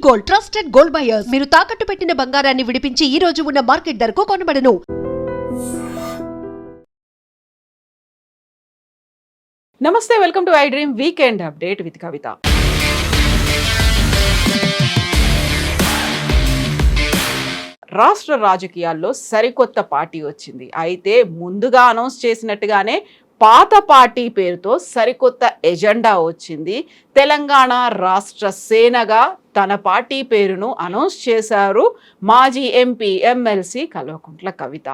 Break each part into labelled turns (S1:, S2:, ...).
S1: Gold, trusted gold buyers. మీరు తాకట్టు పెట్టిన బంగారాన్ని విడిపించి ఈ రోజు ఉన్న మార్కెట్ ధరకు కొనబడను.
S2: నమస్తే, welcome to I dream weekend update with Kavitha. రాష్ట్ర రాజకీయాల్లో సరికొత్త పార్టీ వచ్చింది. అయితే ముందుగా అనౌన్స్ చేసినట్టుగానే పాత పార్టీ పేరుతో సరికొత్త ఎజెండా వచ్చింది. తెలంగాణ రాష్ట్ర సేనగా తన పార్టీ పేరును అనౌన్స్ చేశారు మాజీ ఎంపీ ఎమ్మెల్సీ కల్వకుంట్ల కవిత.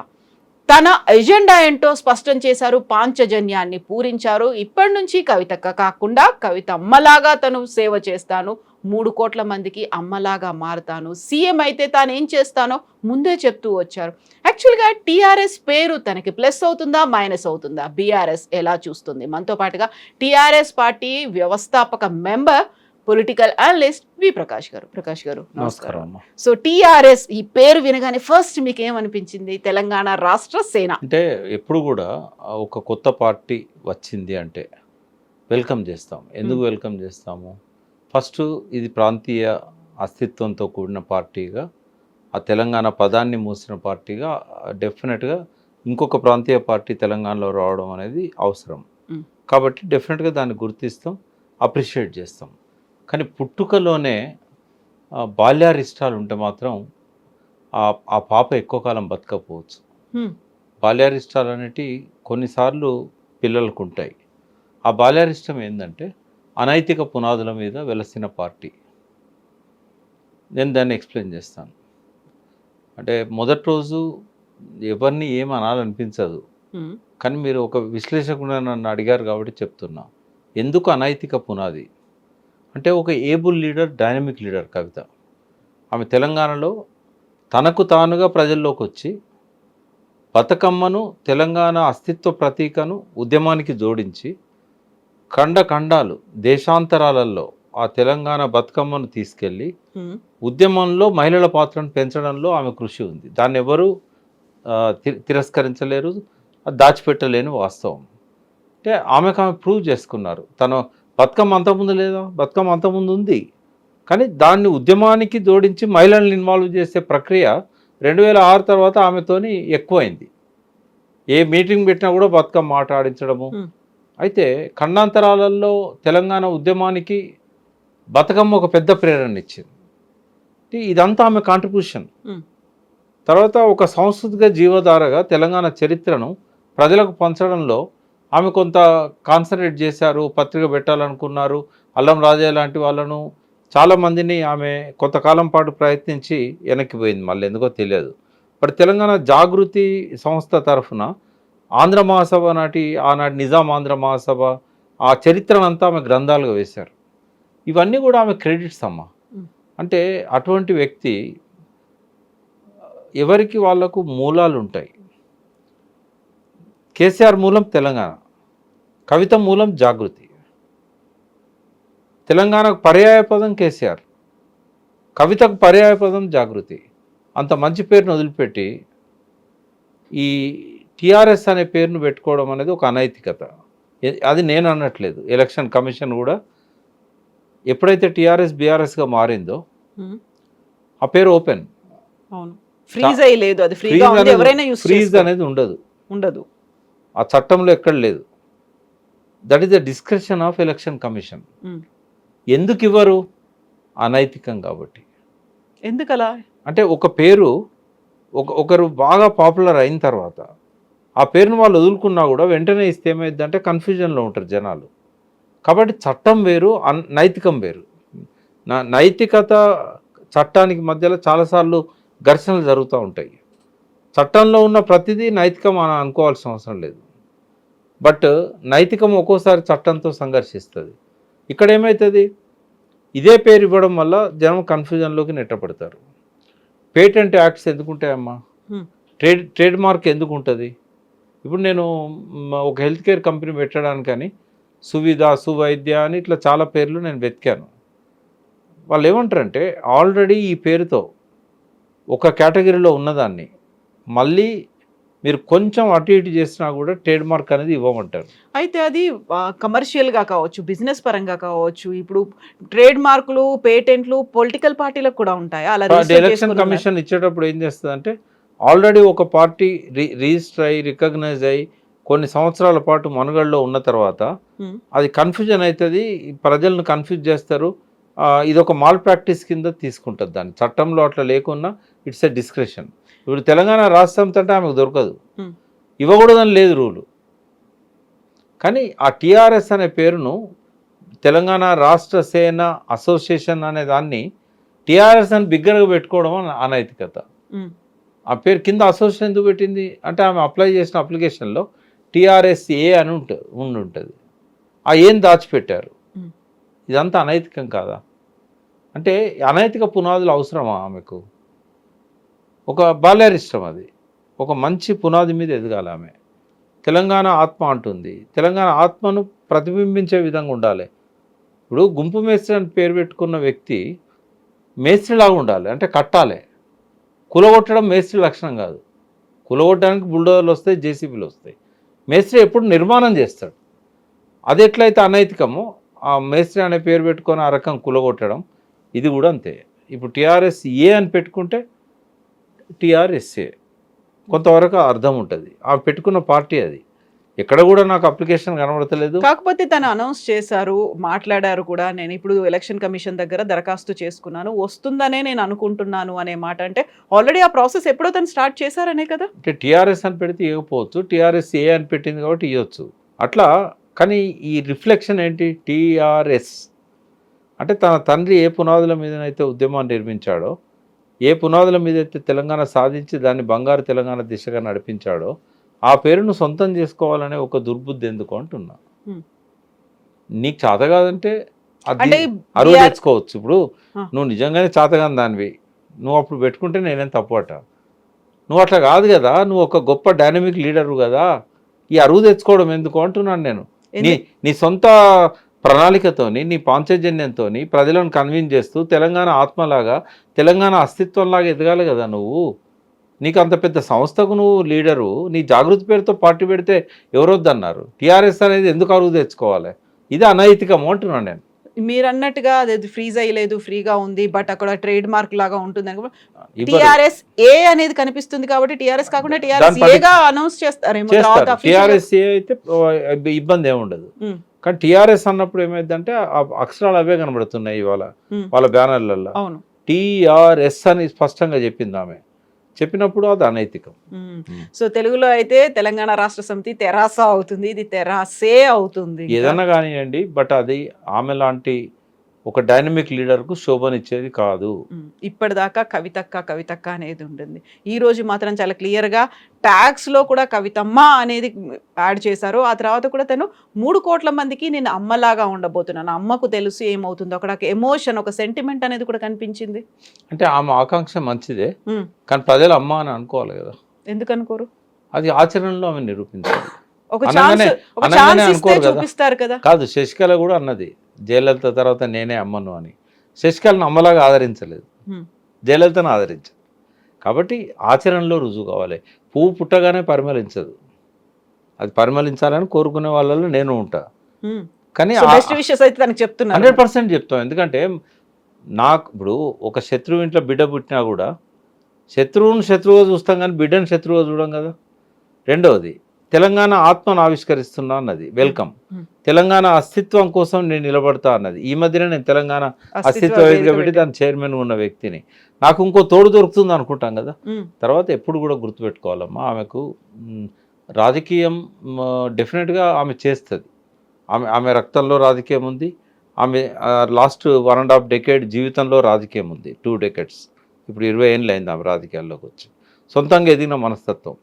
S2: తన ఎజెండా ఏంటో స్పష్టం చేశారు. పాంచజన్యాన్ని పూరించారు. ఇప్పటి నుంచి కవితక్క కాకుండా కవిత అమ్మలాగా తను సేవ చేస్తాను, 3 కోట్ల మందికి అమ్మలాగా మారుతాను, సీఎం అయితే తాను ఏం చేస్తానో ముందే చెప్తూ వచ్చారు. యాక్చువల్గా టీఆర్ఎస్ పేరు తనకి ప్లస్ అవుతుందా మైనస్ అవుతుందా, బీఆర్ఎస్ ఎలా చూస్తుంది? మనతో పాటుగా టీఆర్ఎస్ పార్టీ వ్యవస్థాపక మెంబర్, పొలిటికల్ అనలిస్ట్ వి ప్రకాష్ గారు. ప్రకాష్ గారు నమస్కారం. సో టీఆర్ఎస్ ఈ పేరు వినగానే ఫస్ట్ మీకు ఏమనిపించింది? తెలంగాణ రాష్ట్ర సేన
S3: అంటే ఎప్పుడు కూడా ఒక కొత్త పార్టీ వచ్చింది అంటే వెల్కమ్ చేస్తాం. ఎందుకు వెల్కమ్ చేస్తాము? ఫస్ట్ ఇది ప్రాంతీయ అస్తిత్వంతో కూడిన పార్టీగా, ఆ తెలంగాణ పదాన్ని మూసిన పార్టీగా డెఫినెట్గా ఇంకొక ప్రాంతీయ పార్టీ తెలంగాణలో రావడం అనేది అవసరం. కాబట్టి డెఫినెట్గా దాన్ని గుర్తిస్తాం, అప్రిషియేట్ చేస్తాం. కానీ పుట్టుకలోనే బాల్యారిష్టాలు ఉంటే మాత్రం ఆ పాప ఎక్కువ కాలం బతకపోవచ్చు. బాల్యారిష్టాలు అనేటివి కొన్నిసార్లు పిల్లలకు ఉంటాయి. ఆ బాల్యారిష్టం ఏంటంటే అనైతిక పునాదుల మీద వెలసిన పార్టీ. నేను దాన్ని ఎక్స్ప్లెయిన్ చేస్తాను. అంటే మొదటి రోజు ఎవరిని ఏం అనాలనిపించదు, కానీ మీరు ఒక విశ్లేషకుడు నన్ను అడిగారు కాబట్టి చెప్తున్నా. ఎందుకు అనైతిక పునాది అంటే, ఒక ఏబుల్ లీడర్, డైనమిక్ లీడర్ కవిత. ఆమె తెలంగాణలో తనకు తానుగా ప్రజల్లోకి వచ్చి బతుకమ్మను, తెలంగాణ అస్తిత్వ ప్రతీకను ఉద్యమానికి జోడించి ఖండాలు దేశాంతరాలలో ఆ తెలంగాణ బతుకమ్మను తీసుకెళ్ళి ఉద్యమంలో మహిళల పాత్రను పెంచడంలో ఆమె కృషి ఉంది. దాన్ని ఎవరు తిరస్కరించలేరు, దాచిపెట్టలేని వాస్తవం. అంటే ఆమె ప్రూవ్ చేసుకున్నారు. తను బతుకమ్మ అంతకుముందు లేదా? బతుకమ్మ అంతకుముందు ఉంది, కానీ దాన్ని ఉద్యమానికి జోడించి మహిళలను ఇన్వాల్వ్ చేసే ప్రక్రియ 2006 తర్వాత ఆమెతోని ఎక్కువైంది. ఏ మీటింగ్ పెట్టినా కూడా బతుకమ్మ మాట ఆడించడము. అయితే ఖండాంతరాలలో తెలంగాణ ఉద్యమానికి బతుకమ్మ ఒక పెద్ద ప్రేరణ ఇచ్చింది. ఇదంతా ఆమె కాంట్రిబ్యూషన్. తర్వాత ఒక సాంస్కృతిక జీవధారగా తెలంగాణ చరిత్రను ప్రజలకు పంచడంలో ఆమె కొంత కాన్సన్ట్రేట్ చేశారు. పత్రిక పెట్టాలనుకున్నారు. అల్లం రాజయ్య లాంటి వాళ్ళను చాలామందిని ఆమె కొంతకాలం పాటు ప్రయత్నించి వెనక్కిపోయింది, మళ్ళీ ఎందుకో తెలియదు. బట్ తెలంగాణ జాగృతి సంస్థ తరఫున ఆంధ్ర మహాసభ ఆనాటి నిజాం ఆంధ్ర మహాసభ ఆ చరిత్రనంతా ఆమె గ్రంథాలుగా వేశారు. ఇవన్నీ కూడా ఆమె క్రెడిట్స్ అమ్మ. అంటే అటువంటి వ్యక్తి, ఎవరికి వాళ్లకు మూలాలు ఉంటాయి. కేసీఆర్ మూలం తెలంగాణ, కవిత మూలం జాగృతి. తెలంగాణకు పర్యాయ పదం కేసీఆర్, కవితకు పర్యాయ పదం జాగృతి. అంత మంచి పేరును వదిలిపెట్టి ఈ టీఆర్ఎస్ అనే పేరును పెట్టుకోవడం అనేది ఒక అనైతికత. అది నేను అనట్లేదు. ఎలక్షన్ కమిషన్ కూడా ఎప్పుడైతే టీఆర్ఎస్ బీఆర్ఎస్గా మారిందో ఆ పేరు ఓపెన్,
S2: ఫ్రీజ్
S3: అనేది ఉండదు. ఆ చట్టంలో ఎక్కడ లేదు. That is the description of election commission. ఎందుకు ఇవ్వరు? అనైతికం కాబట్టి.
S2: ఎందుకలా
S3: అంటే ఒక పేరు ఒకరు బాగా పాపులర్ అయిన తర్వాత ఆ పేరును వాళ్ళు వదులుకున్నా కూడా వెంటనే ఇస్తే ఏమైందంటే కన్ఫ్యూజన్లో ఉంటారు జనాలు. కాబట్టి చట్టం వేరు, నైతికం వేరు. నైతికత చట్టానికి మధ్యలో చాలాసార్లు ఘర్షణలు జరుగుతూ ఉంటాయి. చట్టంలో ఉన్న ప్రతిదీ నైతికం అని అనుకోవాల్సిన అవసరం లేదు. బట్ నైతికం ఒక్కోసారి చట్టంతో సంఘర్షిస్తుంది. ఇక్కడ ఏమవుతుంది? ఇదే పేరు ఇవ్వడం వల్ల జనం కన్ఫ్యూజన్లోకి నెట్టపడతారు. పేటెంట్ యాక్ట్స్ ఎందుకుంటాయమ్మా? ట్రేడ్ మార్క్ ఎందుకు ఉంటుంది? ఇప్పుడు నేను ఒక హెల్త్ కేర్ కంపెనీ పెట్టడానికని సువిధ, సువైద్య అని ఇట్లా చాలా పేర్లు నేను వెతికాను. వాళ్ళు ఏమంటారంటే, ఆల్రెడీ ఈ పేరుతో ఒక కేటగిరీలో ఉన్నదాన్ని మళ్ళీ మీరు కొంచెం అటు ఇటు చేసినా కూడా ట్రేడ్ మార్క్ అనేది ఇవ్వమంటారు.
S2: అయితే అది కమర్షియల్గా కావచ్చు, బిజినెస్ పరంగా కావచ్చు. ఇప్పుడు ట్రేడ్ మార్కులు, పేటెంట్లు పొలిటికల్ పార్టీలకు కూడా ఉంటాయా? అలా రిజిస్టర్
S3: ఎలక్షన్
S2: చేసుకుని ఉన్నారా?
S3: కమిషన్ ఇచ్చేటప్పుడు ఏం చేస్తుందంటే ఆల్రెడీ ఒక పార్టీ రిజిస్టర్ అయ్యి రికగ్నైజ్ అయ్యి కొన్ని సంవత్సరాల పాటు మనుగడలో ఉన్న తర్వాత
S2: ఉమ్,
S3: అది కన్ఫ్యూజన్ అవుతుంది, ప్రజలను కన్ఫ్యూజ్ చేస్తారు. ఇది ఒక మాల్ ప్రాక్టీస్ కింద తీసుకుంటుంది దాన్ని. చట్టంలో అట్లా లేకున్నా ఇట్స్ ఎ డిస్క్రిప్షన్. ఇప్పుడు తెలంగాణ రాష్ట్రం అంటే ఆమెకు దొరకదు,
S2: ఉమ్,
S3: ఇవ్వకూడదని లేదు రూలు. కానీ ఆ టీఆర్ఎస్ అనే పేరును తెలంగాణ రాష్ట్ర సేన అసోసియేషన్ అనే దాన్ని టీఆర్ఎస్ అని బిగ్గరగా పెట్టుకోవడం అనైతికత.
S2: ఉమ్,
S3: ఆ పేరు కింద అసోసియేషన్ ఎందుకు పెట్టింది అంటే ఆమె అప్లై చేసిన అప్లికేషన్లో టీఆర్ఎస్ఏ అని ఉంటుంది. ఆ ఏం దాచిపెట్టారు.
S2: ఉమ్.
S3: ఇదంతా అనైతికం కాదా? అంటే అనైతిక పునాదులు అవసరమా ఆమెకు? ఒక బాల్యారిష్టం అది. ఒక మంచి పునాది మీద ఎదగాలి ఆమె. తెలంగాణ ఆత్మ అంటుంది. తెలంగాణ ఆత్మను ప్రతిబింబించే విధంగా ఉండాలి. ఇప్పుడు గుంపు మేస్త్రి అని పేరు పెట్టుకున్న వ్యక్తి మేస్త్రిలాగా ఉండాలి, అంటే కట్టాలి. కులగొట్టడం మేస్త్రి లక్షణం కాదు. కులగొట్టడానికి బుల్డోజర్లు వస్తాయి, జేసీబీలు వస్తాయి. మేస్త్రి ఎప్పుడు నిర్మాణం చేస్తాడు. అది ఎట్లయితే అనైతికమో ఆ మేస్త్రి అనే పేరు పెట్టుకొని ఆ రకం కులగొట్టడం ఇది కూడా అంతే. ఇప్పుడు టీఆర్ఎస్ ఏ అని పెట్టుకుంటే టీఆర్ఎస్ఏ కొంతవరకు అర్థం ఉంటుంది. ఆమె పెట్టుకున్న పార్టీ అది. ఎక్కడ కూడా నాకు అప్లికేషన్ కనబడతలేదు.
S2: కాకపోతే తను అనౌన్స్ చేశారు, మాట్లాడారు కూడా. నేను ఇప్పుడు ఎలక్షన్ కమిషన్ దగ్గర దరఖాస్తు చేసుకున్నాను, వస్తుందనే నేను అనుకుంటున్నాను అనే మాట. అంటే ఆల్రెడీ ఆ ప్రాసెస్ ఎప్పుడో తను స్టార్ట్ చేశారనే కదా.
S3: అంటే టీఆర్ఎస్ అని పెడితే ఇవ్వకపోవచ్చు, టీఆర్ఎస్ ఏ అని పెట్టింది కాబట్టి ఇవ్వచ్చు అట్లా. కానీ ఈ రిఫ్లెక్షన్ ఏంటి? టీఆర్ఎస్ అంటే తన తండ్రి ఏ పునాదుల మీదనైతే ఉద్యమాన్ని నిర్మించాడో, ఏ పునాదుల మీద అయితే తెలంగాణ సాధించి దాన్ని బంగారు తెలంగాణ దిశగా నడిపించాడో ఆ పేరును సొంతం చేసుకోవాలనే ఒక దుర్బుద్ధి ఎందుకు అంటున్నా. నీకు చేత కాదంటే
S2: అంటే
S3: అది అరువు
S2: BR
S3: తెచ్చుకోవచ్చు. ఇప్పుడు నువ్వు నిజంగానే చేతగాని దానివి, నువ్వు అప్పుడు పెట్టుకుంటే నేనేం తప్పట. నువ్వు అట్లా కాదు కదా, నువ్వు ఒక గొప్ప డైనమిక్ లీడరు కదా, ఈ అరువు తెచ్చుకోవడం ఎందుకు అంటున్నాను నేను. నీ సొంత ప్రణాళికతోని, నీ పాంచజన్యంతో ప్రజలను కన్విన్స్ చేస్తూ తెలంగాణ ఆత్మలాగా, తెలంగాణ అస్తిత్వంలాగా ఎదగాలి కదా నువ్వు. నీకు అంత పెద్ద సంస్థకు నువ్వు లీడరు, నీ జాగృతి పేరుతో పార్టీ పెడితే ఎవరొద్దన్నారు? టీఆర్ఎస్ అనేది ఎందుకు అరువు తెచ్చుకోవాలి? ఇది అనైతికము అంటున్నాను నేను.
S2: మీరు అన్నట్టుగా అది ఫ్రీజ్ అయ్యలేదు, ఫ్రీగా ఉంది, బట్ అక్కడ ట్రేడ్ మార్క్ లాగా ఉంటుంది.
S3: ఇవ్వరు.
S2: టీఆర్ఎస్ ఏ అనేది కనిపిస్తుంది కాబట్టి టీఆర్ఎస్ కాకుండా టీఆర్ఎస్ ఏగా అనౌన్స్ చేస్తారేమో తర్వాత official గా.
S3: టీఆర్ఎస్ ఏ అయితే ఇబ్బంది ఏముండదు.
S2: ఉమ్,
S3: కానీ టీఆర్ఎస్ అన్నప్పుడు ఏమైందంటే ఆ అక్షరాలు అవే కనబడుతున్నాయి ఇవాళ
S2: ఉమ్,
S3: వాళ్ళ బ్యానర్లలో.
S2: అవును.
S3: టీఆర్ఎస్ అని స్పష్టంగా చెప్పింది ఆమె. చెప్పినప్పుడు అది అనైతికం.
S2: సో తెలుగులో అయితే తెలంగాణ రాష్ట్ర సమితి తెరాస అవుతుంది, ఇది తెరాసే అవుతుంది.
S3: ఏదన్నా కానివ్వండి, బట్ అది ఆమె లాంటి ఒక డైనమిక్ లీడర్కు శోభనిచ్చేది కాదు.
S2: ఇప్పటిదాకా కవితక్క అనేది ఉంటుంది. ఈ రోజు మాత్రం చాలా క్లియర్గా ట్యాక్స్లో కూడా కవితమ్మ అనేది యాడ్ చేశారు. ఆ తర్వాత కూడా తను 3 కోట్ల మందికి నేను అమ్మలాగా ఉండబోతున్నాను, అమ్మకు తెలుసు ఏమవుతుందో, అక్కడ ఒక ఎమోషన్, ఒక సెంటిమెంట్ అనేది కూడా కనిపించింది.
S3: అంటే ఆమె ఆకాంక్ష మంచిదే,
S2: ఉమ్,
S3: కానీ ప్రజలు అమ్మ అని అనుకోవాలి కదా.
S2: ఎందుకు అనుకోరు?
S3: అది ఆచరణలో ఆమె నిరూపించాలి.
S2: ఒక
S3: అనగానే
S2: ఛాన్స్ ఇస్తే
S3: అనుకోరు కదా.
S2: చూపిస్తారు కదా.
S3: కాదు, శశికళ కూడా అన్నది జయలలిత తర్వాత నేనే అమ్మను అని. శశికళను అమ్మలాగా ఆదరించలేదు,
S2: ఉమ్,
S3: జయలలితను ఆదరించదు. కాబట్టి ఆచరణలో రుజువు కావాలి. పువ్వు పుట్టగానే పరిమళించదు, అది పరిమళించాలని కోరుకునే వాళ్ళలో నేను ఉంటా.
S2: ఉమ్.
S3: కానీ
S2: సో బెస్ట్ విషెస్ అయితే తనకి చెప్తున్నారు.
S3: 100% చెప్తాం. ఎందుకంటే నాకు ఇప్పుడు ఒక శత్రువు ఇంట్లో బిడ్డ పుట్టినా కూడా శత్రువును శత్రువుగా చూస్తాం, కానీ బిడ్డను శత్రువుగా చూడం కదా. రెండవది, తెలంగాణ ఆత్మను ఆవిష్కరిస్తున్నా అన్నది వెల్కమ్. తెలంగాణ అస్తిత్వం కోసం నేను నిలబడతా అన్నది. ఈ మధ్యనే నేను తెలంగాణ అస్తిత్వ వేదిక పెట్టి దాని చైర్మన్ ఉన్న వ్యక్తిని. నాకు ఇంకో తోడు దొరుకుతుంది అనుకుంటాం కదా. తర్వాత ఎప్పుడు కూడా గుర్తుపెట్టుకోవాలమ్మా, ఆమెకు రాజకీయం డెఫినెట్గా ఆమె చేస్తుంది. ఆమె రక్తంలో రాజకీయం ఉంది. ఆమె లాస్ట్ 1.5 డెకేడ్ జీవితంలో రాజకీయం ఉంది. 2 డెకేడ్స్, ఇప్పుడు 20 ఏళ్ళు అయింది ఆమె రాజకీయాల్లోకి వచ్చి. సొంతంగా ఎదిగిన మనస్తత్వం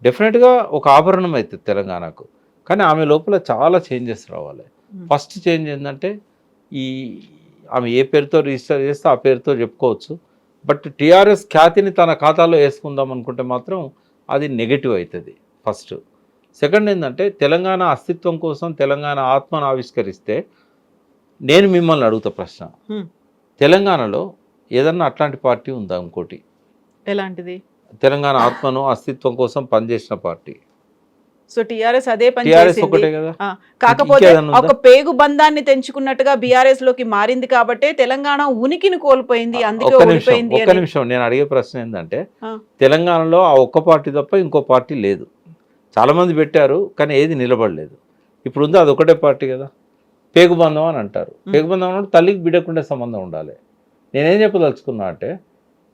S3: డెఫినెట్గా ఒక ఆభరణం అవుతుంది తెలంగాణకు. కానీ ఆమె లోపల చాలా చేంజెస్ రావాలి. ఫస్ట్ చేంజ్ ఏంటంటే ఆమె ఏ పేరుతో రిజిస్టర్ చేస్తే ఆ పేరుతో చెప్పుకోవచ్చు. బట్ టీఆర్ఎస్ ఖ్యాతిని తన ఖాతాలో వేసుకుందాం అనుకుంటే మాత్రం అది నెగటివ్ అవుతుంది ఫస్ట్. సెకండ్ ఏంటంటే తెలంగాణ అస్తిత్వం కోసం తెలంగాణ ఆత్మను ఆవిష్కరిస్తే నేను మిమ్మల్ని అడుగుతా ప్రశ్న, తెలంగాణలో ఏదన్నా అట్లాంటి పార్టీ ఉందా ఇంకోటి?
S2: ఎలాంటిది?
S3: తెలంగాణ ఆత్మను అస్తిత్వం కోసం పనిచేసిన పార్టీ.
S2: సో టిఆర్ఎస్ అదే పని
S3: టీఆర్ఎస్
S2: చేసింది.
S3: ఒకటే కదా.
S2: కాకపోతే
S3: ఇంకేదన్నా ఉందా?
S2: ఒక పేగు బంధాన్ని తెంచుకున్నట్టుగా బీఆర్ఎస్ లోకి మారింది కాబట్టే తెలంగాణ ఉనికిని కోల్పోయింది, అందుకే ఓడిపోయింది
S3: ఒక్క
S2: అని.
S3: నిమిషం నేను అడిగే ప్రశ్న ఏంటంటే,
S2: ఆ.
S3: తెలంగాణలో ఆ ఒక్క పార్టీ తప్ప ఇంకో పార్టీ లేదు. చాలా మంది పెట్టారు కానీ ఏది నిలబడలేదు. ఇప్పుడు ఉంది అది ఒకటే పార్టీ కదా. పేగుబంధం అని అంటారు. పేగుబంధం అంటే తల్లికి బిడ్డకుండే సంబంధం ఉండాలి. నేనేం చెప్పదలుచుకున్నా అంటే,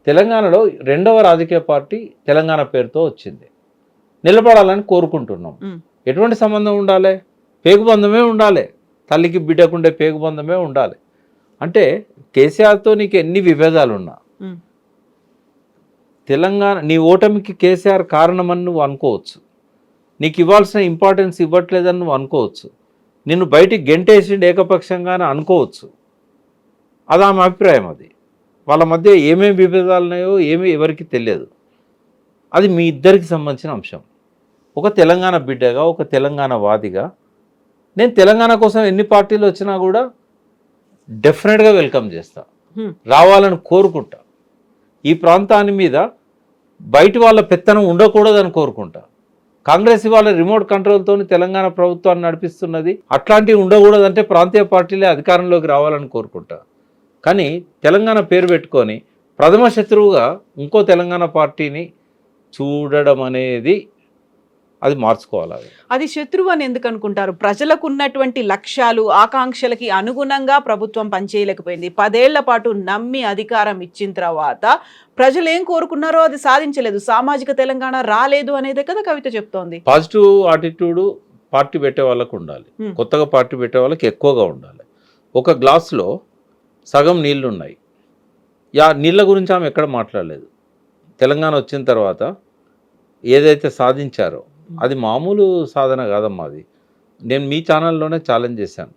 S3: తెలంగాణలో రెండవ రాజకీయ పార్టీ తెలంగాణ పేరుతో వచ్చింది. నిలబడాలని కోరుకుంటున్నాం. ఎటువంటి సంబంధం ఉండాలి? పేగుబంధమే ఉండాలి. తల్లికి బిడ్డకుండే పేగుబంధమే ఉండాలి. అంటే కేసీఆర్తో నీకు ఎన్ని విభేదాలు ఉన్నా, తెలంగాణ నీ ఓటమికి కేసీఆర్ కారణమని నువ్వు అనుకోవచ్చు. నీకు ఇవ్వాల్సిన ఇంపార్టెన్స్ ఇవ్వట్లేదని నువ్వు అనుకోవచ్చు. నిన్ను బయటికి గెంటేసిండు ఏకపక్షంగానే అనుకోవచ్చు. అది ఆమె అభిప్రాయం. అది వాళ్ళ మధ్య ఏమేమి విభేదాలు ఉన్నాయో ఏమీ ఎవరికి తెలియదు. అది మీ ఇద్దరికి సంబంధించిన అంశం. ఒక తెలంగాణ బిడ్డగా, ఒక తెలంగాణ వాదిగా నేను తెలంగాణ కోసం ఎన్ని పార్టీలు వచ్చినా కూడా డెఫినెట్గా వెల్కమ్ చేస్తా, రావాలని కోరుకుంటా. ఈ ప్రాంతాన్ని మీద బయటి వాళ్ళ పెత్తనం ఉండకూడదని కోరుకుంటా. కాంగ్రెస్ ఇవాళ రిమోట్ కంట్రోల్తో తెలంగాణ ప్రభుత్వాన్ని నడిపిస్తున్నది. అట్లాంటివి ఉండకూడదంటే ప్రాంతీయ పార్టీలే అధికారంలోకి రావాలని కోరుకుంటా. కానీ తెలంగాణ పేరు పెట్టుకొని ప్రథమ శత్రువుగా ఇంకో తెలంగాణ పార్టీని చూడడం అనేది అది మార్చుకోవాలి.
S2: అది శత్రువు అని ఎందుకు అనుకుంటారు? ప్రజలకు ఉన్నటువంటి లక్ష్యాలు, ఆకాంక్షలకి అనుగుణంగా ప్రభుత్వం పనిచేయలేకపోయింది. 10 ఏళ్ల పాటు నమ్మి అధికారం ఇచ్చిన తర్వాత ప్రజలు ఏం కోరుకున్నారో అది సాధించలేదు. సామాజిక తెలంగాణ రాలేదు అనేదే కదా కవిత చెప్తోంది.
S3: పాజిటివ్ ఆటిట్యూడ్ పార్టీ పెట్టే వాళ్ళకు ఉండాలి. కొత్తగా పార్టీ పెట్టే వాళ్ళకి ఎక్కువగా ఉండాలి. ఒక గ్లాసులో సగం నీళ్లు ఉన్నాయి. నీళ్ళ గురించి ఆమె ఎక్కడ మాట్లాడలేదు. తెలంగాణ వచ్చిన తర్వాత ఏదైతే సాధించారో అది మామూలు సాధన కాదమ్మా. అది నేను మీ ఛానల్లోనే ఛాలెంజ్ చేశాను.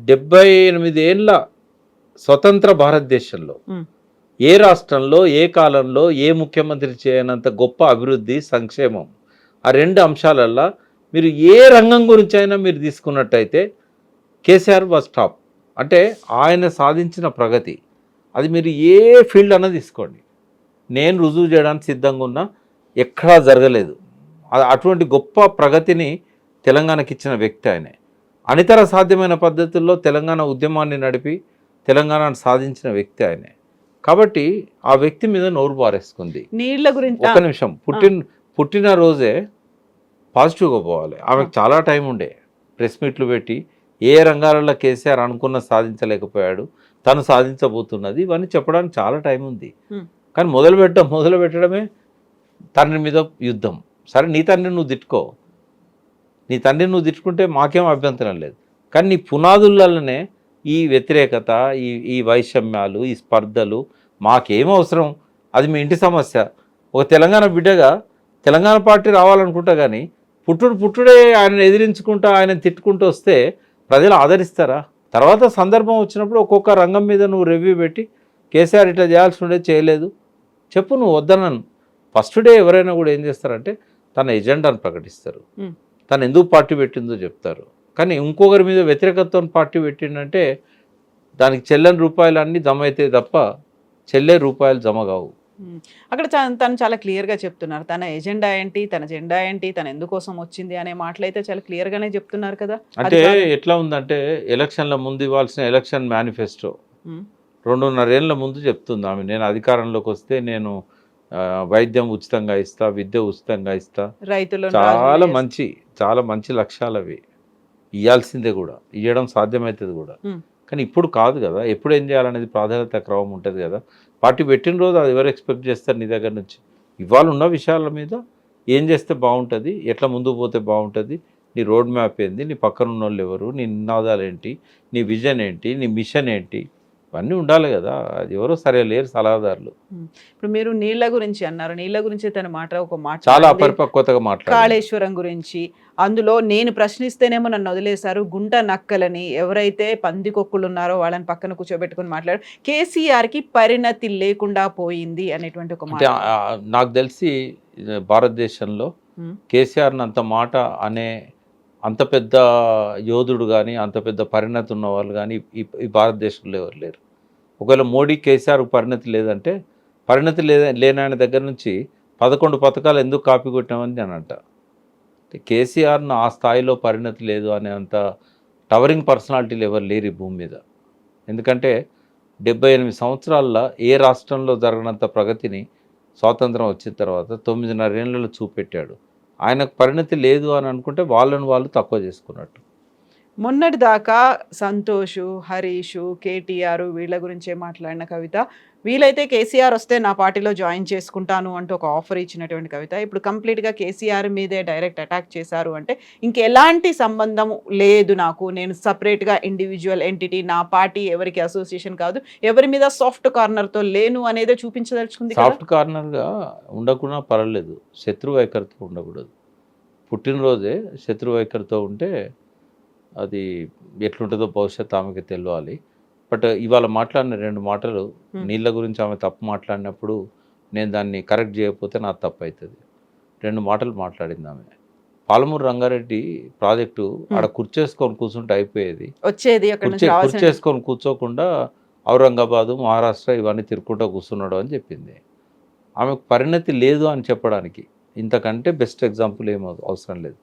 S3: 78 ఏళ్ళ స్వతంత్ర భారతదేశంలో ఏ రాష్ట్రంలో, ఏ కాలంలో, ఏ ముఖ్యమంత్రి చేయనంత గొప్ప అభివృద్ధి, సంక్షేమం, ఆ 2 అంశాలల్లో మీరు ఏ రంగం గురించి అయినా మీరు తీసుకున్నట్టయితే కేసీఆర్ వాజ్ టాప్. అంటే ఆయన సాధించిన ప్రగతి అది మీరు ఏ ఫీల్డ్ అన్నా తీసుకోండి, నేను రుజువు చేయడానికి సిద్ధంగా ఉన్నా. ఎక్కడా జరగలేదు. అటువంటి గొప్ప ప్రగతిని తెలంగాణకి ఇచ్చిన వ్యక్తి ఆయనే. అనితర సాధ్యమైన పద్ధతుల్లో తెలంగాణ ఉద్యమాన్ని నడిపి తెలంగాణను సాధించిన వ్యక్తి ఆయనే. కాబట్టి ఆ వ్యక్తి మీద నోరు పారేసుకుంది.
S2: నీళ్ళ గురించి
S3: ఒక్క నిమిషం, పుట్టిన రోజే పాజిటివ్గా పోవాలి. ఆమెకు చాలా టైం ఉండే. ప్రెస్ మీట్లు పెట్టి ఏ రంగాలలో కేసీఆర్ అనుకున్న సాధించలేకపోయాడు, తను సాధించబోతున్నది, ఇవన్నీ చెప్పడానికి చాలా టైం ఉంది. కానీ మొదలు పెట్టడమే తండ్రి మీద యుద్ధం. సరే, నీ తండ్రిని నువ్వు తిట్టుకో, నీ తండ్రిని నువ్వు తిట్టుకుంటే మాకేం అభ్యంతరం లేదు. కానీ నీ పునాదులనే ఈ వ్యతిరేకత, ఈ వైషమ్యాలు, ఈ స్పర్ధలు మాకేం అవసరం? అది మీ ఇంటి సమస్య. ఒక తెలంగాణ బిడ్డగా తెలంగాణ పార్టీ రావాలనుకుంటా, కానీ పుట్టుడే ఆయన ఎదిరించుకుంటా, ఆయన తిట్టుకుంటూ వస్తే ప్రజలు ఆదరిస్తారా? తర్వాత సందర్భం వచ్చినప్పుడు ఒక్కొక్క రంగం మీద నువ్వు రివ్యూ పెట్టి కేసీఆర్ ఇట్లా చేయాల్సి ఉండే చేయలేదు చెప్పు, నువ్వు వద్దనను. ఫస్ట్ డే ఎవరైనా కూడా ఏం చేస్తారంటే తన ఎజెండాను ప్రకటిస్తారు, తను ఎందుకు పార్టీ పెట్టిందో చెప్తారు. కానీ ఇంకొకరి మీద వ్యతిరేకత్వం పార్టీ పెట్టిందంటే దానికి చెల్లని రూపాయలు అన్నీ జమ అవుతాయి తప్ప చెల్లే రూపాయలు జమ కావు.
S2: అక్కడ తను చాలా క్లియర్గా చెప్తున్నారు. తన ఎజెండా ఏంటి, తన జెండా ఏంటి, తను ఎందుకోసం వచ్చింది అనే మాటలైతే చాలా క్లియర్గానే చెప్తున్నారు కదా.
S3: అంటే ఎట్లా ఉందంటే ఎలక్షన్ల ముందు ఇవ్వాల్సిన ఎలక్షన్ మేనిఫెస్టో 2.5 ఏళ్ళ ముందు చెప్తుంది ఆమె. నేను అధికారంలోకి వస్తే నేను వైద్యం ఉచితంగా ఇస్తా, విద్య ఉచితంగా ఇస్తా,
S2: రైతులు
S3: చాలా మంచి లక్ష్యాలు అవి. ఇవ్వాల్సిందే కూడా, ఇవ్వడం సాధ్యమవుతుంది కూడా. కానీ ఇప్పుడు కాదు కదా. ఎప్పుడు ఏం చేయాలనేది ప్రాధాన్యత క్రమం ఉంటుంది కదా. పార్టీ పెట్టిన రోజు అది ఎవరు ఎక్స్పెక్ట్ చేస్తారు నీ దగ్గర నుంచి? ఇవాళ ఉన్న విషయాల మీద ఏం చేస్తే బాగుంటుంది, ఎట్లా ముందుకు పోతే బాగుంటుంది, నీ రోడ్ మ్యాప్ ఏంది, నీ పక్కన ఉన్న వాళ్ళు ఎవరు, నీ నినాదాలు ఏంటి, నీ విజన్ ఏంటి, నీ మిషన్ ఏంటి, ఇవన్నీ ఉండాలి కదా. అది ఎవరో సరే లేరు సలహాదారులు.
S2: ఇప్పుడు మీరు నీళ్ళ గురించి అన్నారు. నీళ్ళ గురించి తన ఒక మాట
S3: చాలా అపరిపక్వతగా మాట్లాడారు.
S2: కాళేశ్వరం గురించి అందులో నేను ప్రశ్నిస్తేనేమో నన్ను వదిలేశారు. గుంట నక్కలని ఎవరైతే పందికొక్కులు ఉన్నారో వాళ్ళని పక్కన కూర్చోబెట్టుకుని మాట్లాడారు. కేసీఆర్కి పరిణతి లేకుండా పోయింది అనేటువంటి ఒక మాట.
S3: నాకు తెలిసి భారతదేశంలో కేసీఆర్ని అంత మాట అనే అంత పెద్ద యోధుడు కానీ, అంత పెద్ద పరిణతి ఉన్న వాళ్ళు కానీ ఈ భారతదేశంలో ఎవరు లేరు. ఒకవేళ మోడీ కేసీఆర్ పరిణతి లేదంటే పరిణతి లేని ఆయన దగ్గర నుంచి 11 పథకాలు ఎందుకు కాపీ కొట్టామని నేను అంట. కేసీఆర్ను ఆ స్థాయిలో పరిణతి లేదు అనేంత టవరింగ్ పర్సనాలిటీలు ఎవరు లేరు ఈ భూమి మీద. ఎందుకంటే 78 సంవత్సరాల్లో ఏ రాష్ట్రంలో జరగనంత ప్రగతిని స్వాతంత్రం వచ్చిన తర్వాత 9.5 ఏళ్లలో చూపెట్టాడు. ఆయనకు పరిణతి లేదు అని అనుకుంటే వాళ్ళని వాళ్ళు తక్కువ చేసుకున్నట్టు.
S2: మొన్నటి దాకా సంతోష్, హరీష్, కేటీఆర్ వీళ్ళ గురించే మాట్లాడిన కవిత, వీలైతే కేసీఆర్ వస్తే నా పార్టీలో జాయిన్ చేసుకుంటాను అంటూ ఒక ఆఫర్ ఇచ్చినటువంటి కవిత ఇప్పుడు కంప్లీట్గా కేసీఆర్ మీదే డైరెక్ట్ అటాక్ చేశారు. అంటే ఇంకెలాంటి సంబంధం లేదు నాకు, నేను సపరేట్గా ఇండివిజువల్ ఎంటిటీ, నా పార్టీ ఎవరికి అసోసియేషన్ కాదు, ఎవరి మీద సాఫ్ట్ కార్నర్తో లేను అనేదే చూపించదలుచుకుంది.
S3: సాఫ్ట్ కార్నర్గా ఉండకుండా పర్వాలేదు, శత్రు వైఖరితో ఉండకూడదు. పుట్టినరోజే శత్రు వైఖరితో ఉంటే అది ఎట్లుంటుందో భవిష్యత్తు ఆమెకి తెలియాలి. బట్ ఇవాళ మాట్లాడిన 2 మాటలు, నీళ్ళ గురించి ఆమె తప్పు మాట్లాడినప్పుడు నేను దాన్ని కరెక్ట్ చేయకపోతే నాకు తప్పు అవుతుంది. 2 మాటలు మాట్లాడింది ఆమె. పాలమూరు రంగారెడ్డి ప్రాజెక్టు ఆడ కుర్చేసుకొని కూర్చుంటే అయిపోయేది,
S2: వచ్చేది
S3: కుర్చేసుకొని కూర్చోకుండా ఔరంగాబాదు, మహారాష్ట్ర ఇవన్నీ తిరుక్కుంటూ కూర్చున్నాడు అని చెప్పింది. ఆమెకు పరిణతి లేదు అని చెప్పడానికి ఇంతకంటే బెస్ట్ ఎగ్జాంపుల్ ఏమో అవసరం లేదు.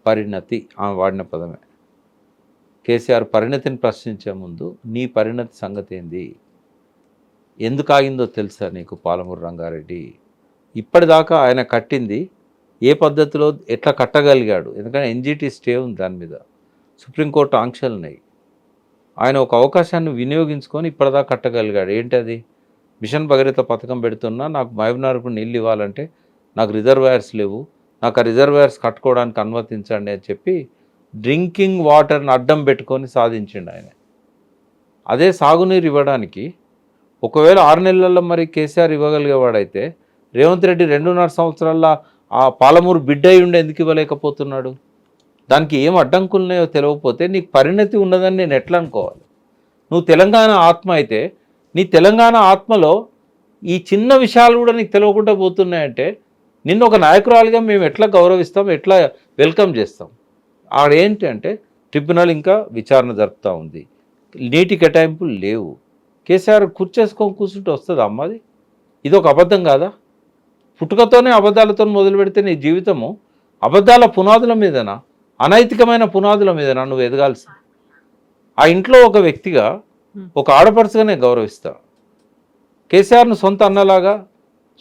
S3: పరిణతి ఆమె వాడిన పదమే. కేసీఆర్ పరిణతిని ప్రశ్నించే ముందు నీ పరిణతి సంగతి ఏంది, ఎందుకు ఆగిందో తెలుసా నీకు పాలమూరు రంగారెడ్డి? ఇప్పటిదాకా ఆయన కట్టింది ఏ పద్ధతిలో ఎట్లా కట్టగలిగాడు? ఎందుకంటే ఎన్జిటి స్టే ఉంది దాని మీద, సుప్రీంకోర్టు ఆంక్షలు ఉన్నాయి. ఆయన ఒక అవకాశాన్ని వినియోగించుకొని ఇప్పటిదాకా కట్టగలిగాడు. ఏంటది? మిషన్ భగీరథ పథకం పెడుతున్నా, నాకు మహబూబ్నగర్కు నీళ్ళు ఇవ్వాలంటే నాకు రిజర్వాయర్స్ లేవు, నాకు ఆ రిజర్వాయర్స్ కట్టుకోవడానికి అనుమతించండి అని చెప్పి డ్రింకింగ్ వాటర్ని అడ్డం పెట్టుకొని సాధించిండు ఆయన. అదే సాగునీరు ఇవ్వడానికి ఒకవేళ 6 నెలల్లో మరి కేసీఆర్ ఇవ్వగలిగేవాడైతే రేవంత్ రెడ్డి 2.5 సంవత్సరాల్లో ఆ పాలమూరు బిడ్డ అయి ఉండి ఎందుకు ఇవ్వలేకపోతున్నాడు? దానికి ఏం అడ్డంకులున్నాయో తెలియకపోతే నీకు పరిణతి ఉండదని నేను ఎట్లా అనుకోవాలి? నువ్వు తెలంగాణ ఆత్మ అయితే నీ తెలంగాణ ఆత్మలో ఈ చిన్న విషయాలు కూడా నీకు తెలియకుండా పోతున్నాయంటే నిన్ను ఒక నాయకురాలుగా మేము ఎట్లా గౌరవిస్తాం, ఎట్లా వెల్కమ్ చేస్తాం? ఆడేంటి అంటే ట్రిబ్యునల్ ఇంకా విచారణ జరుపుతూ ఉంది, నీటి కేటాయింపులు లేవు. కేసీఆర్ కూర్చేసుకొని కూర్చుంటే వస్తుంది అమ్మది? ఇది ఒక అబద్ధం కాదా? పుట్టుకతోనే అబద్ధాలతో మొదలు పెడితే నీ జీవితము అబద్ధాల పునాదుల మీదనా, అనైతికమైన పునాదుల మీదనా నువ్వు ఎదగాల్సింది? ఆ ఇంట్లో ఒక వ్యక్తిగా, ఒక ఆడపడుచుగానే గౌరవిస్తా. కేసీఆర్ను సొంత అన్నలాగా,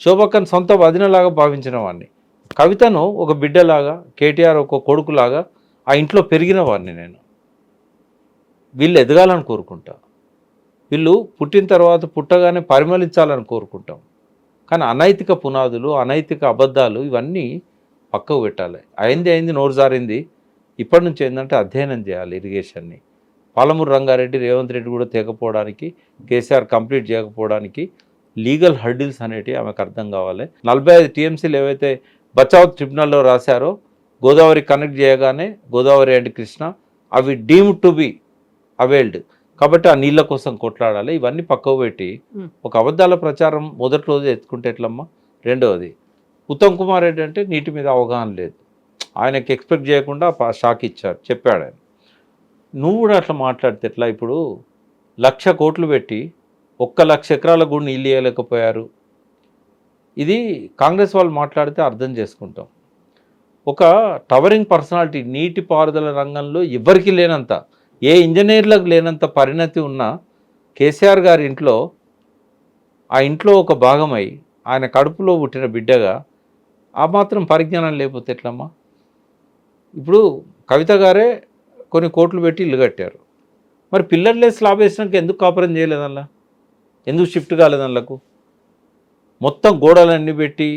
S3: శోభక్కను సొంత వదినలాగా భావించిన వాడిని, కవితను ఒక బిడ్డలాగా, కేటీఆర్ ఒక కొడుకులాగా ఆ ఇంట్లో పెరిగిన వాడిని నేను. వీళ్ళు ఎదగాలని కోరుకుంటా, వీళ్ళు పుట్టిన తర్వాత పుట్టగానే పరిమళించాలని కోరుకుంటాం. కానీ అనైతిక పునాదులు, అనైతిక అబద్ధాలు ఇవన్నీ పక్కకు పెట్టాలి. అయింది నోరు జారింది. ఇప్పటి నుంచి ఏంటంటే అధ్యయనం చేయాలి ఇరిగేషన్ని. పాలమూరు రంగారెడ్డి, రేవంత్ రెడ్డి కూడా తెగపోవడానికి, కేసీఆర్ కంప్లీట్ చేయకపోవడానికి లీగల్ హర్డిల్స్ అనేటివి ఆమెకు అర్థం కావాలి. 45 టీఎంసీలు ఏవైతే బచావ్ ట్రిబ్యునల్లో రాశారో, గోదావరి కనెక్ట్ చేయగానే గోదావరి అండ్ కృష్ణ అవి డీమ్డ్ టు బి అవైల్డ్ కాబట్టి ఆ నీళ్ళ కోసం కొట్లాడాలి. ఇవన్నీ పక్కకు పెట్టి ఒక అబద్ధాల ప్రచారం మొదటి రోజు ఎత్తుకుంటే ఎట్లమ్మా? రెండవది, ఉత్తమ్ కుమార్ రెడ్డి అంటే నీటి మీద అవగాహన లేదు, ఆయనకి ఎక్స్పెక్ట్ చేయకుండా షాక్ ఇచ్చారు, చెప్పాడు ఆయన. నువ్వు కూడా అట్లా మాట్లాడితే ఎట్లా? ఇప్పుడు 1,00,000 కోట్లు పెట్టి 1,00,000 ఎకరాలకు కూడా నీళ్ళు ఇవ్వలేకపోయారు. ఇది కాంగ్రెస్ వాళ్ళు మాట్లాడితే అర్థం చేసుకుంటాం. ఒక టవరింగ్ పర్సనాలిటీ, నీటిపారుదల రంగంలో ఎవరికి లేనంత, ఏ ఇంజనీర్లకు లేనంత పరిణతి ఉన్న కేసీఆర్ గారి ఇంట్లో, ఆ ఇంట్లో ఒక భాగమై ఆయన కడుపులో పుట్టిన బిడ్డగా ఆ మాత్రం పరిజ్ఞానం లేకపోతే ఎట్లమ్మా? ఇప్పుడు కవిత గారే కొన్ని కోట్లు పెట్టి ఇల్లు కట్టారు, మరి పిల్లర్లే స్లాబ్ వేసినాక ఎందుకు కాపురం చేయలేదల్లా? ఎందుకు షిఫ్ట్ కాలేదల్లకు? మొత్తం గోడలన్నీ పెట్టి